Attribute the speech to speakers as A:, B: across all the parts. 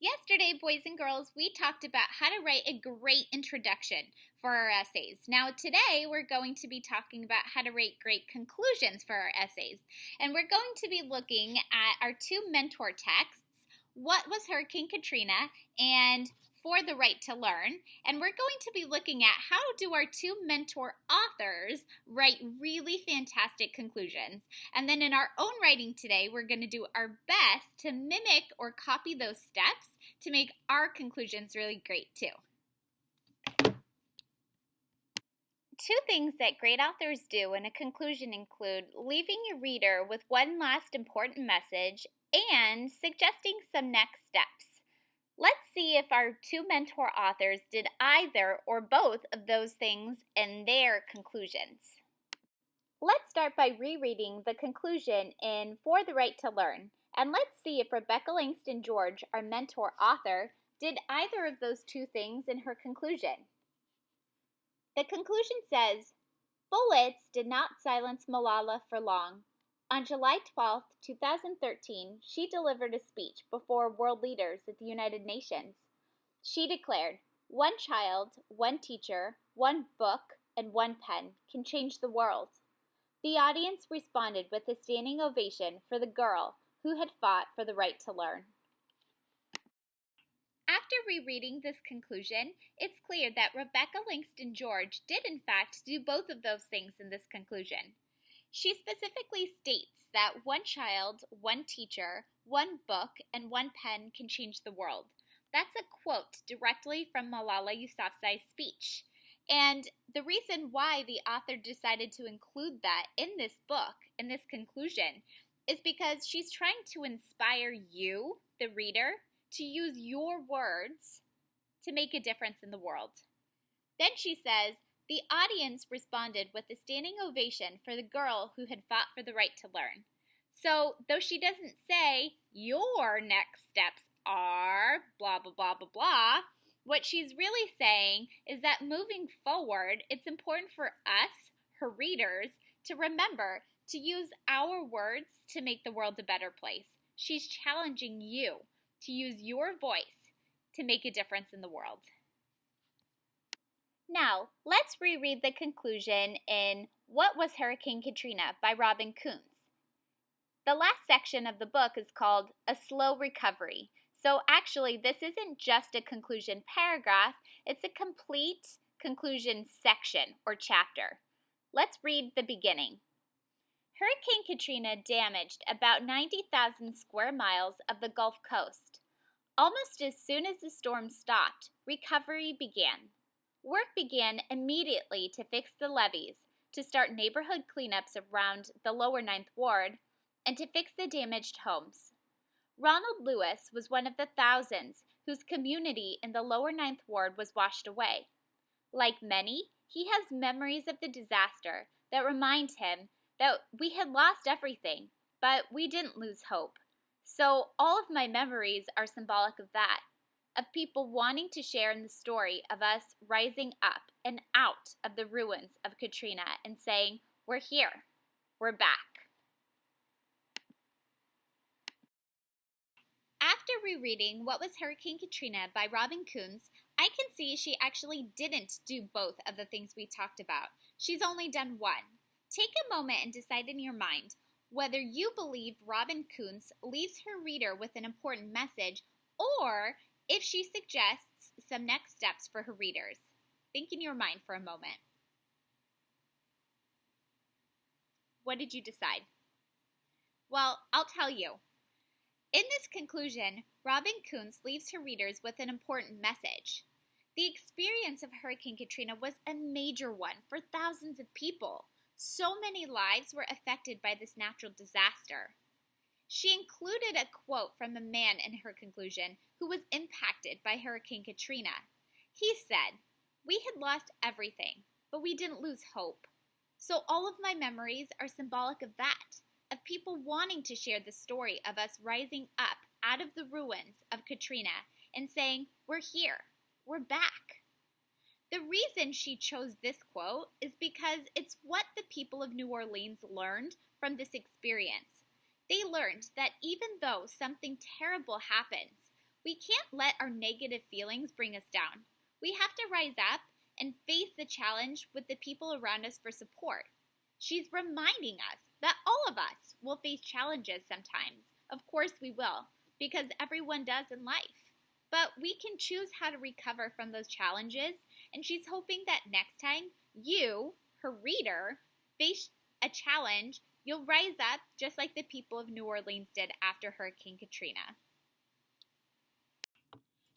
A: Yesterday, boys and girls, we talked about how to write a great introduction for our essays. Now, today, we're going to be talking about how to write great conclusions for our essays. And we're going to be looking at our two mentor texts, What Was Hurricane Katrina and For the Right to Learn. And we're going to be looking at how do our two mentor authors write really fantastic conclusions. And then in our own writing today, we're going to do our best to mimic or copy those steps to make our conclusions really great too. Two things that great authors do in a conclusion include leaving your reader with one last important message and suggesting some next steps. Let's see if our two mentor authors did either or both of those things in their conclusions. Let's start by rereading the conclusion in For the Right to Learn, and let's see if Rebecca Langston George, our mentor author, did either of those two things in her conclusion. The conclusion says, bullets did not silence Malala for long. On July 12, 2013, she delivered a speech before world leaders at the United Nations. She declared, one child, one teacher, one book, and one pen can change the world. The audience responded with a standing ovation for the girl who had fought for the right to learn. After rereading this conclusion, it's clear that Rebecca Langston George did in fact do both of those things in this conclusion. She specifically states that one child, one teacher, one book, and one pen can change the world. That's a quote directly from Malala Yousafzai's speech. And the reason why the author decided to include that in this book, in this conclusion, is because she's trying to inspire you, the reader, to use your words to make a difference in the world. Then she says, the audience responded with a standing ovation for the girl who had fought for the right to learn. So, though she doesn't say, your next steps are blah, blah, blah, blah, blah, what she's really saying is that moving forward, it's important for us, her readers, to remember to use our words to make the world a better place. She's challenging you to use your voice to make a difference in the world. Now, let's reread the conclusion in What Was Hurricane Katrina by Robin Coons. The last section of the book is called A Slow Recovery. So actually, this isn't just a conclusion paragraph, it's a complete conclusion section or chapter. Let's read the beginning. Hurricane Katrina damaged about 90,000 square miles of the Gulf Coast. Almost as soon as the storm stopped, recovery began. Work began immediately to fix the levees, to start neighborhood cleanups around the lower Ninth Ward, and to fix the damaged homes. Ronald Lewis was one of the thousands whose community in the lower Ninth Ward was washed away. Like many, he has memories of the disaster that remind him that we had lost everything, but we didn't lose hope. So all of my memories are symbolic of that, of people wanting to share in the story of us rising up and out of the ruins of Katrina and saying, we're here, we're back. After rereading What Was Hurricane Katrina by Robin Coons, I can see she actually didn't do both of the things we talked about. She's only done one. Take a moment and decide in your mind whether you believe Robin Coons leaves her reader with an important message or if she suggests some next steps for her readers. Think in your mind for a moment. What did you decide? Well, I'll tell you. In this conclusion, Robin Coons leaves her readers with an important message. The experience of Hurricane Katrina was a major one for thousands of people. So many lives were affected by this natural disaster. She included a quote from a man in her conclusion who was impacted by Hurricane Katrina. He said, "We had lost everything, but we didn't lose hope. So all of my memories are symbolic of that, of people wanting to share the story of us rising up out of the ruins of Katrina and saying, we're here, we're back." The reason she chose this quote is because it's what the people of New Orleans learned from this experience. They learned that even though something terrible happens, We can't let our negative feelings bring us down. We have to rise up and face the challenge with the people around us for support. She's reminding us that all of us will face challenges sometimes. Of course we will, because everyone does in life. But we can choose how to recover from those challenges, and she's hoping that next time you, her reader, face a challenge, you'll rise up just like the people of New Orleans did after Hurricane Katrina.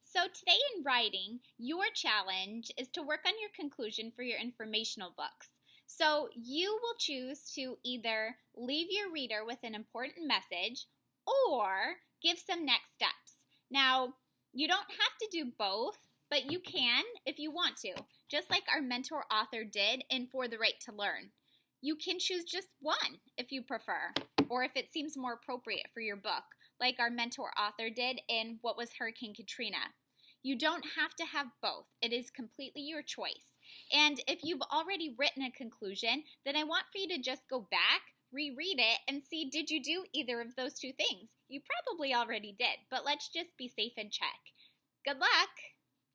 A: So today in writing, your challenge is to work on your conclusion for your informational books. So you will choose to either leave your reader with an important message or give some next steps. Now, you don't have to do both, but you can if you want to, just like our mentor author did in For the Right to Learn. You can choose just one if you prefer, or if it seems more appropriate for your book, like our mentor author did in What Was Hurricane Katrina. You don't have to have both. It is completely your choice. And if you've already written a conclusion, then I want for you to just go back, reread it, and see, did you do either of those two things? You probably already did, but let's just be safe and check. Good luck!